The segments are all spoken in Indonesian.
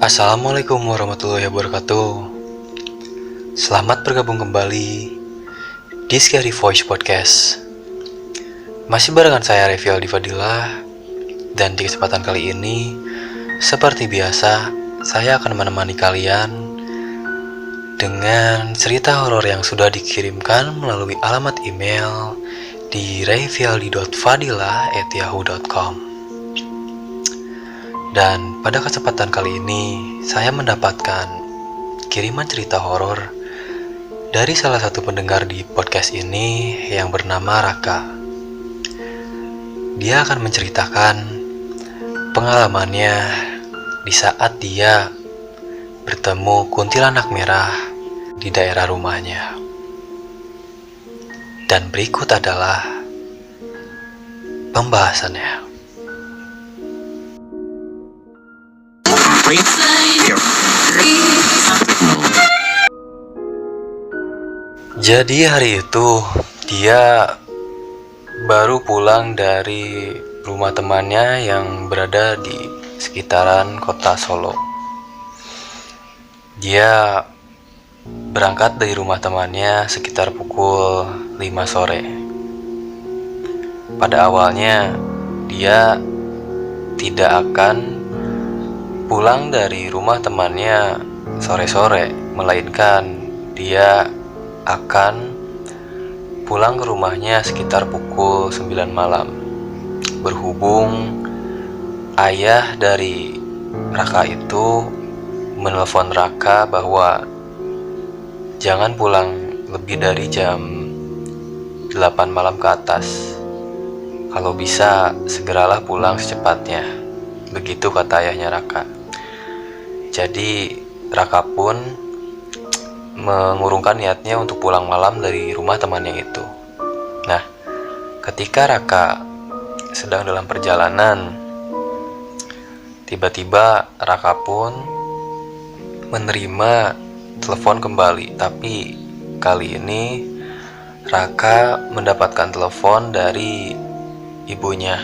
Assalamualaikum warahmatullahi wabarakatuh. Selamat bergabung kembali di Scary Voice Podcast. Masih barengan saya Revial Difadilah. Dan di kesempatan kali ini, seperti biasa, saya akan menemani kalian dengan cerita horor yang sudah dikirimkan melalui alamat email di revialdi.fadilah@yahoo.com. Dan pada kesempatan kali ini, saya mendapatkan kiriman cerita horor dari salah satu pendengar di podcast ini yang bernama Raka. Dia akan menceritakan pengalamannya di saat dia bertemu kuntilanak merah di daerah rumahnya. Dan berikut adalah pembahasannya. Jadi hari itu dia baru pulang dari rumah temannya yang berada di sekitaran kota Solo. Dia berangkat dari rumah temannya sekitar pukul 5 sore. Pada awalnya dia tidak akan pulang dari rumah temannya sore-sore, melainkan dia akan pulang ke rumahnya sekitar pukul 9 malam. Berhubung ayah dari Raka itu menelpon Raka bahwa jangan pulang lebih dari jam 8 malam ke atas. Kalau bisa segeralah pulang secepatnya. Begitu kata ayahnya Raka. Jadi Raka pun mengurungkan niatnya untuk pulang malam dari rumah temannya itu. Nah, ketika Raka sedang dalam perjalanan, tiba-tiba Raka pun menerima telepon kembali. Tapi kali ini Raka mendapatkan telepon dari ibunya.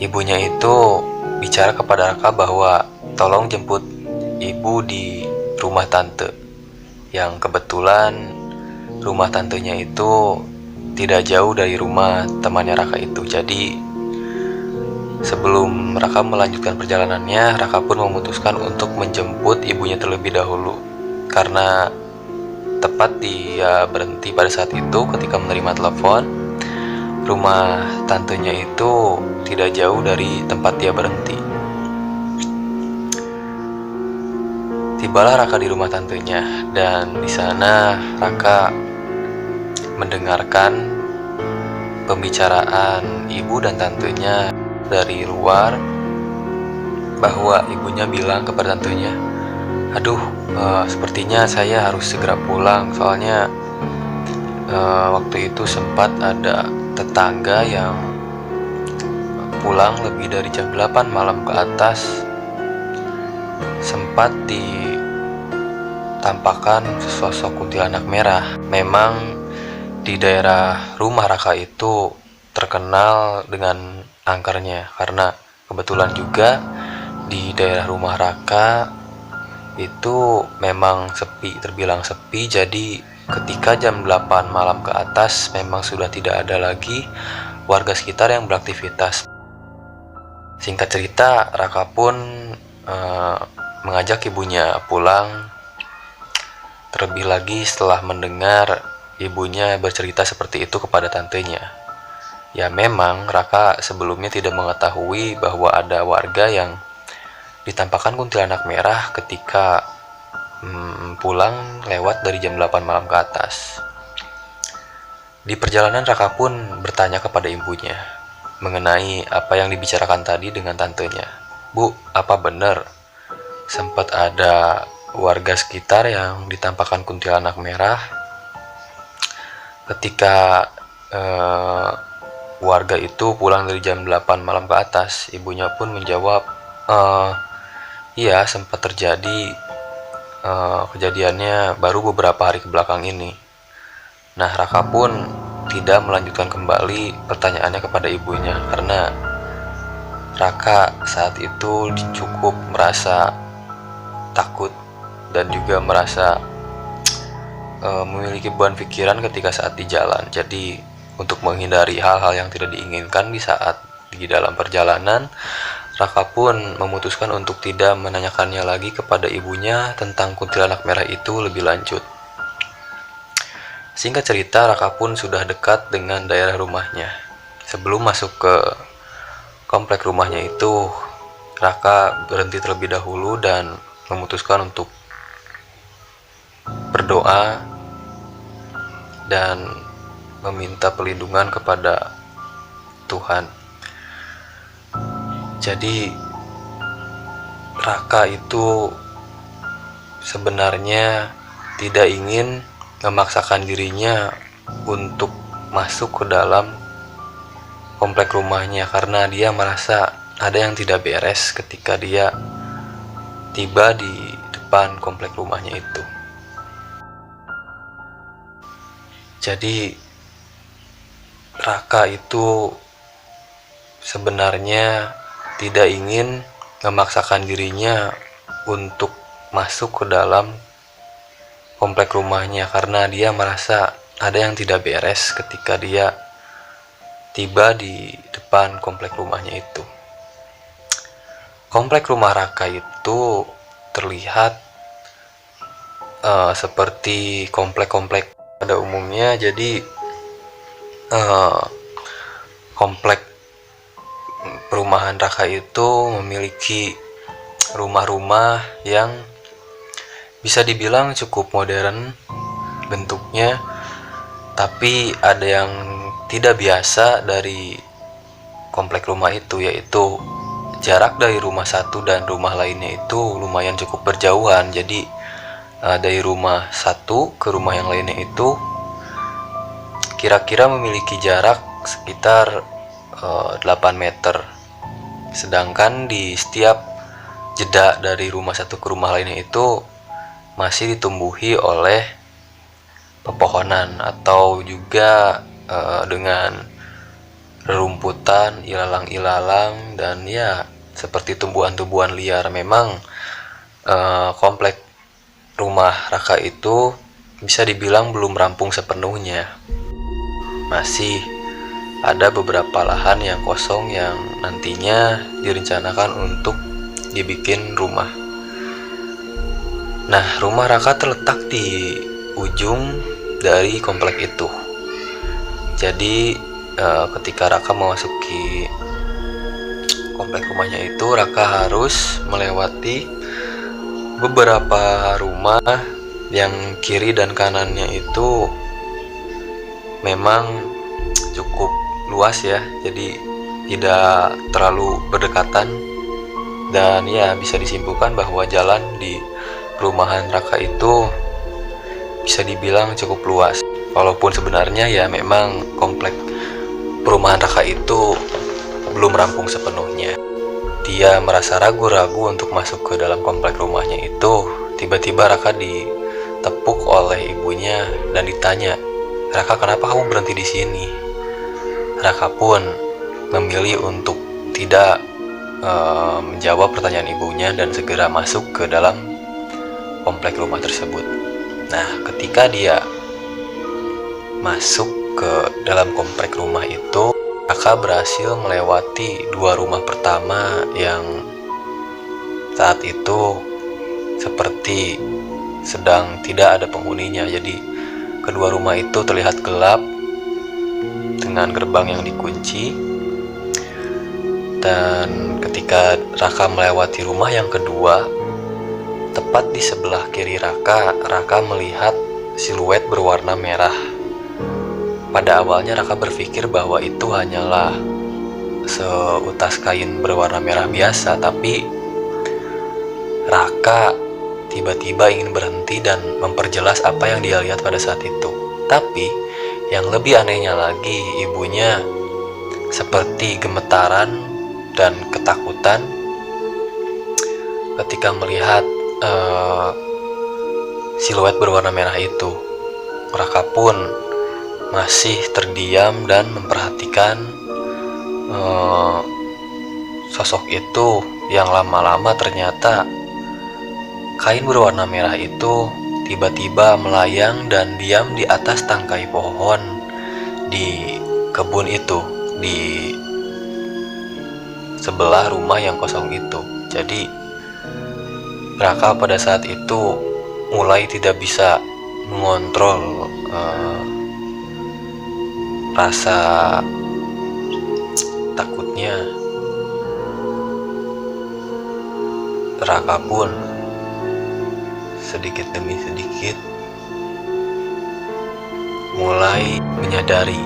Ibunya itu bicara kepada Raka bahwa tolong jemput ibu di rumah tante, yang kebetulan rumah tantenya itu tidak jauh dari rumah temannya Raka itu. Jadi sebelum Raka melanjutkan perjalanannya, Raka pun memutuskan untuk menjemput ibunya terlebih dahulu. Karena tepat dia berhenti pada saat itu ketika menerima telepon, rumah tantenya itu tidak jauh dari tempat dia berhenti. Tibalah Raka di rumah tantenya, dan di sana Raka mendengarkan pembicaraan ibu dan tantenya dari luar, bahwa ibunya bilang kepada tantenya, sepertinya saya harus segera pulang, soalnya waktu itu sempat ada tetangga yang pulang lebih dari jam 8 malam ke atas, sempat ditampakkan sesosok kuntilanak merah. Memang di daerah rumah Raka itu terkenal dengan angkernya, karena kebetulan juga di daerah rumah Raka itu memang sepi, terbilang sepi. Jadi ketika jam 8 malam ke atas memang sudah tidak ada lagi warga sekitar yang beraktivitas. Singkat cerita, Raka pun mengajak ibunya pulang. Terlebih lagi setelah mendengar ibunya bercerita seperti itu kepada tantenya. Ya memang Raka sebelumnya tidak mengetahui bahwa ada warga yang ditampakkan kuntilanak merah ketika pulang lewat dari jam 8 malam ke atas. Di perjalanan Raka pun bertanya kepada ibunya mengenai apa yang dibicarakan tadi dengan tantenya. Bu, apa benar sempat ada warga sekitar yang ditampakkan kuntilanak merah? Ketika warga itu pulang dari jam 8 malam ke atas, ibunya pun menjawab, iya sempat terjadi. Kejadiannya baru beberapa hari kebelakang ini. Nah, Raka pun tidak melanjutkan kembali pertanyaannya kepada ibunya karena Raka saat itu cukup merasa takut dan juga merasa memiliki beban pikiran ketika saat di jalan. Jadi untuk menghindari hal-hal yang tidak diinginkan di saat di dalam perjalanan, Raka pun memutuskan untuk tidak menanyakannya lagi kepada ibunya tentang kuntilanak merah itu lebih lanjut. Singkat cerita, Raka pun sudah dekat dengan daerah rumahnya. Sebelum masuk ke komplek rumahnya itu, Raka berhenti terlebih dahulu dan memutuskan untuk berdoa dan meminta perlindungan kepada Tuhan. Jadi Raka itu sebenarnya tidak ingin memaksakan dirinya untuk masuk ke dalam komplek rumahnya karena dia merasa ada yang tidak beres ketika dia tiba di depan komplek rumahnya itu. Jadi Raka itu sebenarnya tidak ingin memaksakan dirinya untuk masuk ke dalam komplek rumahnya karena dia merasa ada yang tidak beres ketika dia tiba di depan komplek rumahnya itu. Komplek rumah Raka itu terlihat seperti komplek-komplek pada umumnya. Jadi komplek perumahan Raka itu memiliki rumah-rumah yang bisa dibilang cukup modern bentuknya, tapi ada yang tidak biasa dari komplek rumah itu, yaitu jarak dari rumah satu dan rumah lainnya itu lumayan cukup berjauhan. Jadi dari rumah satu ke rumah yang lainnya itu kira-kira memiliki jarak sekitar 8 meter. Sedangkan di setiap jeda dari rumah satu ke rumah lainnya itu masih ditumbuhi oleh pepohonan atau juga dengan rerumputan, ilalang-ilalang, dan ya seperti tumbuhan-tumbuhan liar. Memang komplek rumah Raka itu bisa dibilang belum rampung sepenuhnya. Masih ada beberapa lahan yang kosong yang nantinya direncanakan untuk dibikin rumah. Nah, rumah Raka terletak di ujung dari komplek itu. Jadi ketika Raka memasuki komplek rumahnya itu, Raka harus melewati beberapa rumah yang kiri dan kanannya itu memang cukup luas ya, jadi tidak terlalu berdekatan, dan ya bisa disimpulkan bahwa jalan di perumahan Raka itu bisa dibilang cukup luas. Walaupun sebenarnya ya memang komplek perumahan Raka itu belum rampung sepenuhnya. Dia merasa ragu-ragu untuk masuk ke dalam komplek rumahnya itu. Tiba-tiba Raka ditepuk oleh ibunya dan ditanya, "Raka, kenapa kamu berhenti di sini?" Raka pun memilih untuk tidak menjawab pertanyaan ibunya dan segera masuk ke dalam komplek rumah tersebut. Nah, ketika dia masuk ke dalam komplek rumah itu, Raka berhasil melewati 2 rumah pertama yang saat itu seperti sedang tidak ada penghuninya. Jadi kedua rumah itu terlihat gelap dengan gerbang yang dikunci. Dan ketika Raka melewati rumah yang kedua, tepat di sebelah kiri Raka melihat siluet berwarna merah. Pada awalnya Raka berpikir bahwa itu hanyalah seutas kain berwarna merah biasa, tapi Raka tiba-tiba ingin berhenti dan memperjelas apa yang dia lihat pada saat itu. Tapi yang lebih anehnya lagi, ibunya seperti gemetaran dan ketakutan ketika melihat siluet berwarna merah itu. Raka pun masih terdiam dan memperhatikan sosok itu yang lama-lama ternyata kain berwarna merah itu tiba-tiba melayang dan diam di atas tangkai pohon di kebun itu, di sebelah rumah yang kosong itu. Jadi Raka pada saat itu mulai tidak bisa mengontrol rasa takutnya. Raka pun sedikit demi sedikit mulai menyadari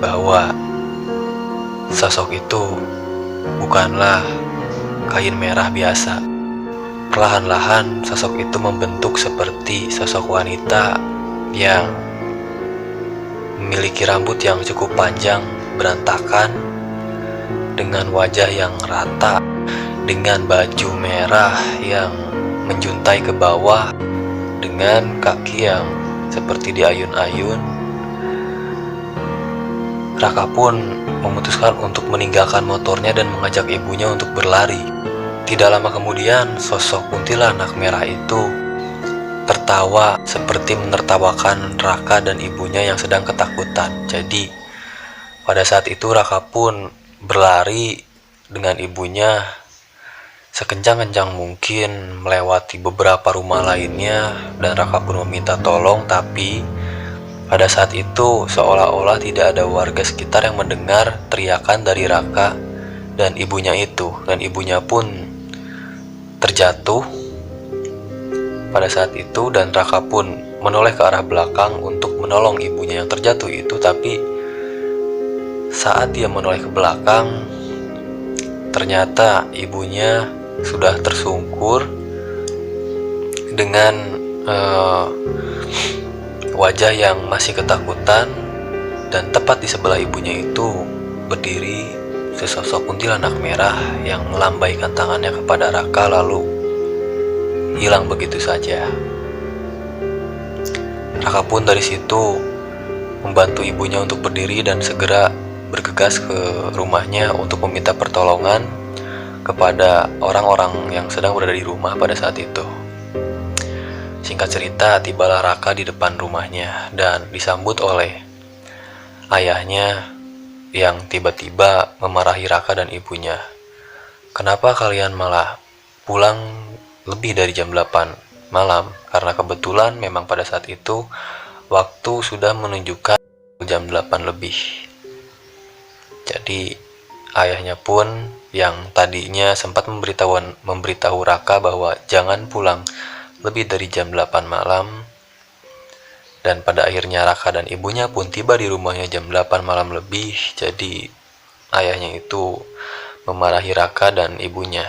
bahwa sosok itu bukanlah kain merah biasa. Perlahan-lahan sosok itu membentuk seperti sosok wanita yang memiliki rambut yang cukup panjang berantakan, dengan wajah yang rata, dengan baju merah yang menjuntai ke bawah, dengan kaki yang seperti diayun-ayun. Raka pun memutuskan untuk meninggalkan motornya dan mengajak ibunya untuk berlari. Tidak lama kemudian, sosok kuntilanak merah itu tertawa seperti menertawakan Raka dan ibunya yang sedang ketakutan. Jadi, pada saat itu Raka pun berlari dengan ibunya sekencang-kencang mungkin melewati beberapa rumah lainnya, dan Raka pun meminta tolong, tapi pada saat itu seolah-olah tidak ada warga sekitar yang mendengar teriakan dari Raka dan ibunya itu, dan ibunya pun terjatuh pada saat itu, dan Raka pun menoleh ke arah belakang untuk menolong ibunya yang terjatuh itu. Tapi saat dia menoleh ke belakang, ternyata ibunya sudah tersungkur dengan wajah yang masih ketakutan, dan tepat di sebelah ibunya itu berdiri sesosok kuntilanak merah yang melambaikan tangannya kepada Raka lalu hilang begitu saja. Raka pun dari situ membantu ibunya untuk berdiri dan segera bergegas ke rumahnya untuk meminta pertolongan kepada orang-orang yang sedang berada di rumah pada saat itu. Singkat cerita, tibalah Raka di depan rumahnya dan disambut oleh ayahnya yang tiba-tiba memarahi Raka dan ibunya. Kenapa kalian malah pulang lebih dari jam 8 malam? Karena kebetulan memang pada saat itu waktu sudah menunjukkan jam 8 lebih. Jadi ayahnya pun yang tadinya sempat memberitahu Raka bahwa jangan pulang lebih dari jam 8 malam, dan pada akhirnya Raka dan ibunya pun tiba di rumahnya jam 8 malam lebih. Jadi ayahnya itu memarahi Raka dan ibunya,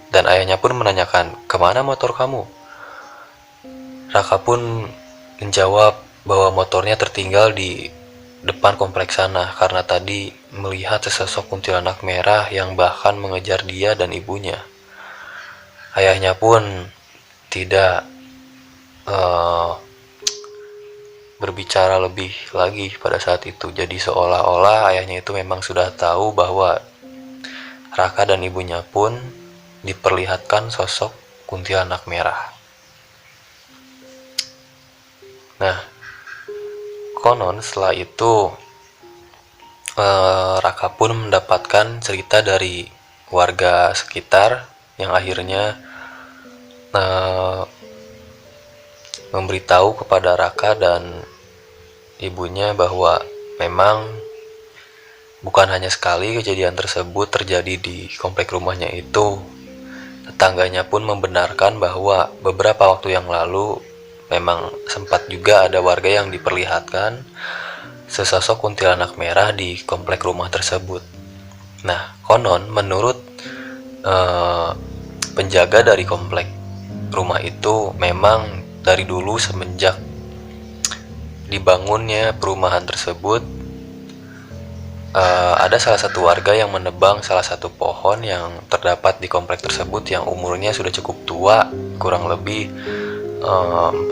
dan ayahnya pun menanyakan, kemana motor kamu? Raka pun menjawab bahwa motornya tertinggal di depan kompleks sana karena tadi melihat sesosok kuntilanak merah yang bahkan mengejar dia dan ibunya. Ayahnya pun tidak berbicara lebih lagi pada saat itu. Jadi seolah-olah ayahnya itu memang sudah tahu bahwa Raka dan ibunya pun diperlihatkan sosok kuntilanak merah. Nah, konon setelah itu Raka pun mendapatkan cerita dari warga sekitar yang akhirnya memberitahu kepada Raka dan ibunya bahwa memang bukan hanya sekali kejadian tersebut terjadi di komplek rumahnya itu. Tetangganya pun membenarkan bahwa beberapa waktu yang lalu memang sempat juga ada warga yang diperlihatkan sesosok kuntilanak merah di komplek rumah tersebut. Nah, konon menurut penjaga dari komplek rumah itu, memang dari dulu semenjak dibangunnya perumahan tersebut, ada salah satu warga yang menebang salah satu pohon yang terdapat di komplek tersebut yang umurnya sudah cukup tua, kurang lebih 45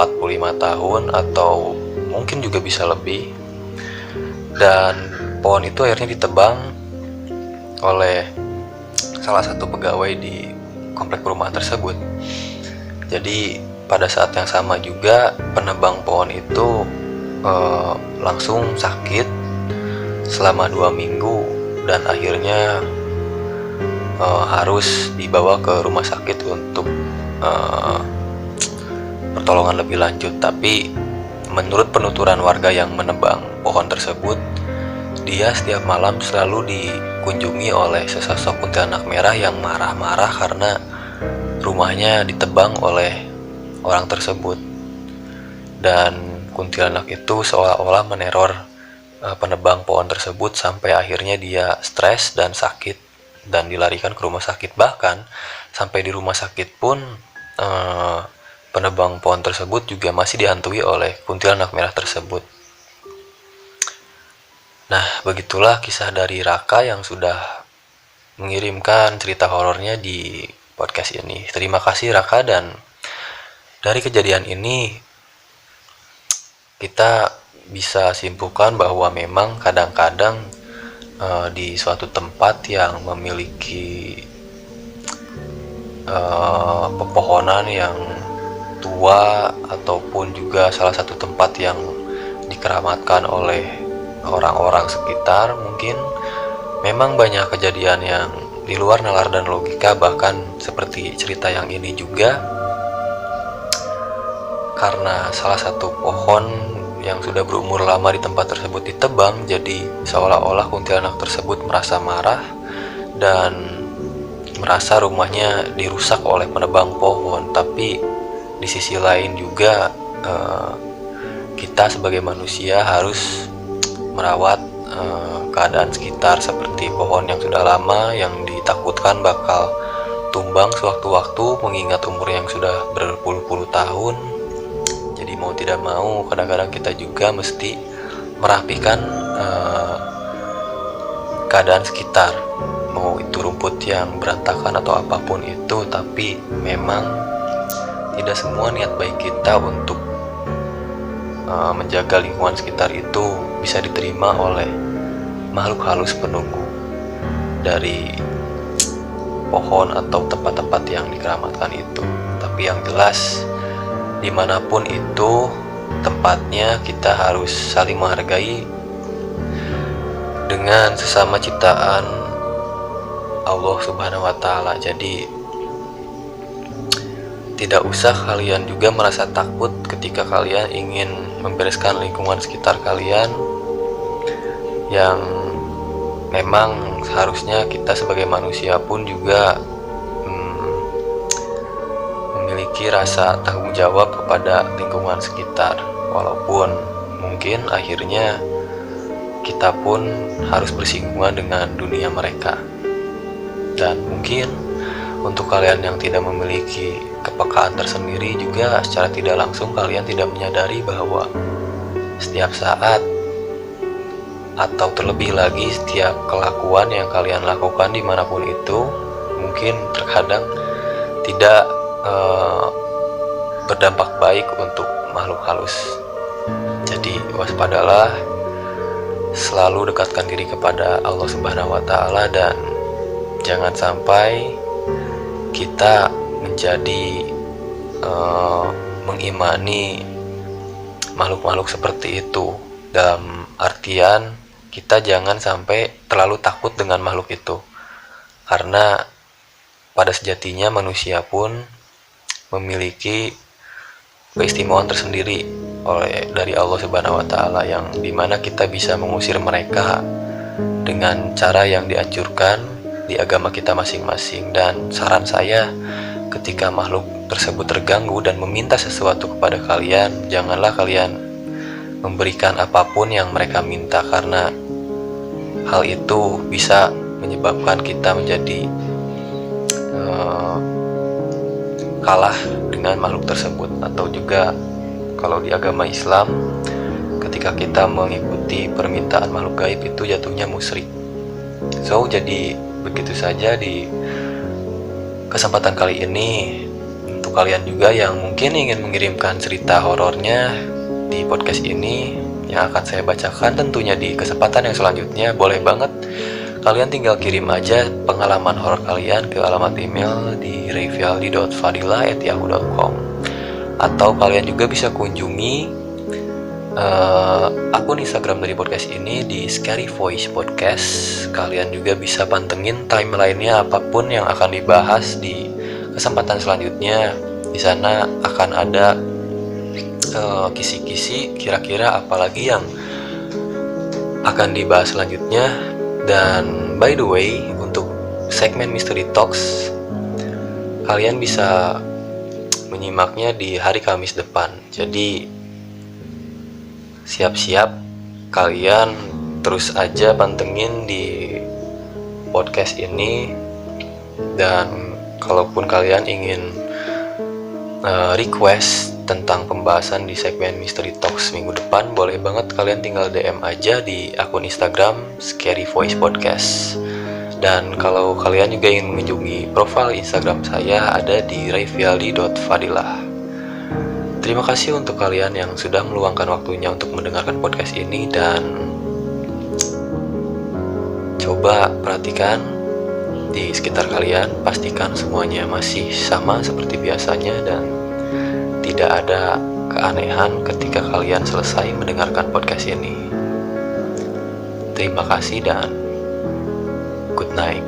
tahun atau mungkin juga bisa lebih. Dan pohon itu akhirnya ditebang oleh salah satu pegawai di komplek perumahan tersebut. Jadi pada saat yang sama juga penebang pohon itu langsung sakit selama 2 minggu dan akhirnya harus dibawa ke rumah sakit untuk pertolongan lebih lanjut. Tapi menurut penuturan warga yang menebang pohon tersebut, dia setiap malam selalu dikunjungi oleh sesosok kuntilanak merah yang marah-marah karena rumahnya ditebang oleh orang tersebut. Dan kuntilanak itu seolah-olah meneror penebang pohon tersebut sampai akhirnya dia stres dan sakit dan dilarikan ke rumah sakit. Bahkan sampai di rumah sakit pun penebang pohon tersebut juga masih dihantui oleh kuntilanak merah tersebut. Nah, begitulah kisah dari Raka yang sudah mengirimkan cerita horornya di podcast ini. Terima kasih Raka, dan dari kejadian ini kita bisa simpulkan bahwa memang kadang-kadang di suatu tempat yang memiliki pepohonan yang tua ataupun juga salah satu tempat yang dikeramatkan oleh orang-orang sekitar, mungkin memang banyak kejadian yang di luar nalar dan logika. Bahkan seperti cerita yang ini juga, karena salah satu pohon yang sudah berumur lama di tempat tersebut ditebang, jadi seolah-olah kuntilanak tersebut merasa marah dan merasa rumahnya dirusak oleh penebang pohon. Tapi di sisi lain juga kita sebagai manusia harus merawat keadaan sekitar, seperti pohon yang sudah lama yang ditakutkan bakal tumbang sewaktu-waktu mengingat umur yang sudah berpuluh-puluh tahun. Jadi mau tidak mau kadang-kadang kita juga mesti merapikan keadaan sekitar, mau itu rumput yang berantakan atau apapun itu. Tapi memang tidak semua niat baik kita untuk menjaga lingkungan sekitar itu bisa diterima oleh makhluk halus penunggu dari pohon atau tempat-tempat yang dikeramatkan itu. Tapi yang jelas, dimanapun itu tempatnya, kita harus saling menghargai dengan sesama ciptaan Allah Subhanahu wa Ta'ala. Jadi tidak usah kalian juga merasa takut ketika kalian ingin membereskan lingkungan sekitar kalian, yang memang seharusnya kita sebagai manusia pun juga memiliki rasa tanggung jawab kepada lingkungan sekitar. Walaupun mungkin akhirnya kita pun harus bersinggungan dengan dunia mereka. Dan mungkin untuk kalian yang tidak memiliki kepekaan tersendiri juga, secara tidak langsung kalian tidak menyadari bahwa setiap saat atau terlebih lagi setiap kelakuan yang kalian lakukan dimanapun itu mungkin terkadang tidak berdampak baik untuk makhluk halus. Jadi waspadalah, selalu dekatkan diri kepada Allah Subhanahu wa Ta'ala, dan jangan sampai kita menjadi mengimani makhluk-makhluk seperti itu. Dalam artian, kita jangan sampai terlalu takut dengan makhluk itu, karena pada sejatinya manusia pun memiliki keistimewaan tersendiri dari Allah Subhanahu wa Ta'ala, yang dimana kita bisa mengusir mereka dengan cara yang dianjurkan di agama kita masing-masing. Dan saran saya, ketika makhluk tersebut terganggu dan meminta sesuatu kepada kalian, janganlah kalian memberikan apapun yang mereka minta, karena hal itu bisa menyebabkan kita menjadi kalah dengan makhluk tersebut. Atau juga kalau di agama Islam, ketika kita mengikuti permintaan makhluk gaib itu jatuhnya musyrik. Jadi begitu saja di kesempatan kali ini. Untuk kalian juga yang mungkin ingin mengirimkan cerita horornya di podcast ini yang akan saya bacakan tentunya di kesempatan yang selanjutnya, boleh banget kalian tinggal kirim aja pengalaman horor kalian ke alamat email di rayfialdi.fadila@yahoo.com, atau kalian juga bisa kunjungi akun Instagram dari podcast ini di Scary Voice Podcast. Kalian juga bisa pantengin timelinenya apapun yang akan dibahas di kesempatan selanjutnya. Di sana akan ada kisi-kisi kira-kira apalagi yang akan dibahas selanjutnya. Dan by the way, untuk segmen Mystery Talks kalian bisa menyimaknya di hari Kamis depan. Jadi siap-siap, kalian terus aja pantengin di podcast ini. Dan kalaupun kalian ingin request tentang pembahasan di segmen Mystery Talks minggu depan, boleh banget kalian tinggal DM aja di akun Instagram Scary Voice Podcast. Dan kalau kalian juga ingin mengunjungi profil Instagram saya, ada di rayfialdi.fadilah. Terima kasih untuk kalian yang sudah meluangkan waktunya untuk mendengarkan podcast ini, dan coba perhatikan di sekitar kalian, pastikan semuanya masih sama seperti biasanya dan tidak ada keanehan ketika kalian selesai mendengarkan podcast ini. Terima kasih dan good night.